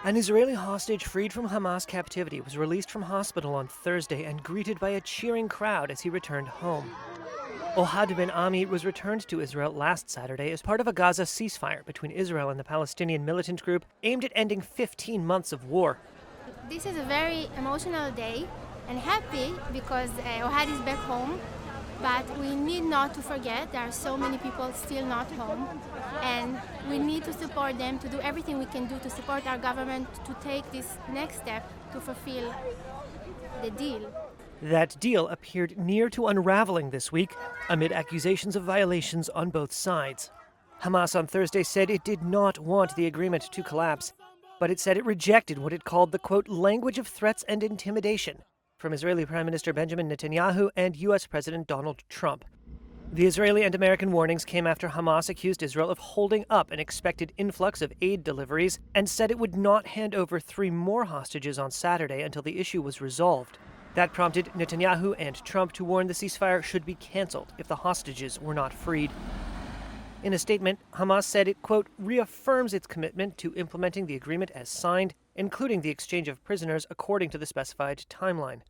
An Israeli hostage freed from Hamas captivity was released from hospital on Thursday and greeted by a cheering crowd as he returned home. Ohad Ben Ami was returned to Israel last Saturday as part of a Gaza ceasefire between Israel and the Palestinian militant group aimed at ending 15 months of war. This is a very emotional day and happy because Ohad is back home, but we need not to forget there are so many people still not home, and we need to support them, to do everything we can do to support our government to take this next step to fulfill the deal. That deal appeared near to unraveling this week amid accusations of violations on both sides. Hamas on Thursday said it did not want the agreement to collapse, but it said it rejected what it called the, quote, language of threats and intimidation from Israeli Prime Minister Benjamin Netanyahu and U.S. President Donald Trump. The Israeli and American warnings came after Hamas accused Israel of holding up an expected influx of aid deliveries and said it would not hand over 3 more hostages on Saturday until the issue was resolved. That prompted Netanyahu and Trump to warn the ceasefire should be canceled if the hostages were not freed. In a statement, Hamas said it, quote, reaffirms its commitment to implementing the agreement as signed, including the exchange of prisoners according to the specified timeline.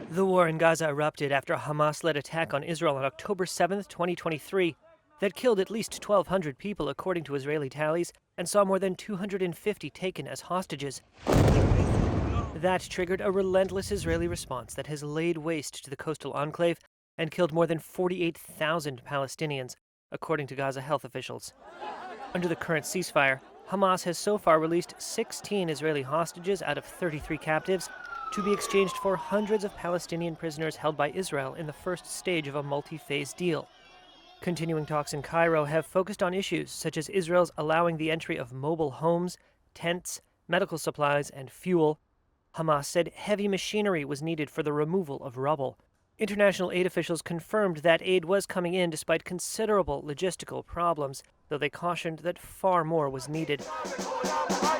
The war in Gaza erupted after a Hamas-led attack on Israel on October 7, 2023, that killed at least 1,200 people according to Israeli tallies and saw more than 250 taken as hostages. That triggered a relentless Israeli response that has laid waste to the coastal enclave and killed more than 48,000 Palestinians, according to Gaza health officials. Under the current ceasefire, Hamas has so far released 16 Israeli hostages out of 33 captives to be exchanged for hundreds of Palestinian prisoners held by Israel in the first stage of a multi-phase deal. Continuing talks in Cairo have focused on issues such as Israel's allowing the entry of mobile homes, tents, medical supplies, and fuel. Hamas said heavy machinery was needed for the removal of rubble. International aid officials confirmed that aid was coming in despite considerable logistical problems, though they cautioned that far more was needed.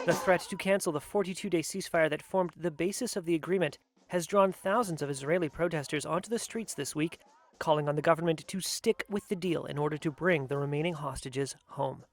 The threat to cancel the 42-day ceasefire that formed the basis of the agreement has drawn thousands of Israeli protesters onto the streets this week, calling on the government to stick with the deal in order to bring the remaining hostages home.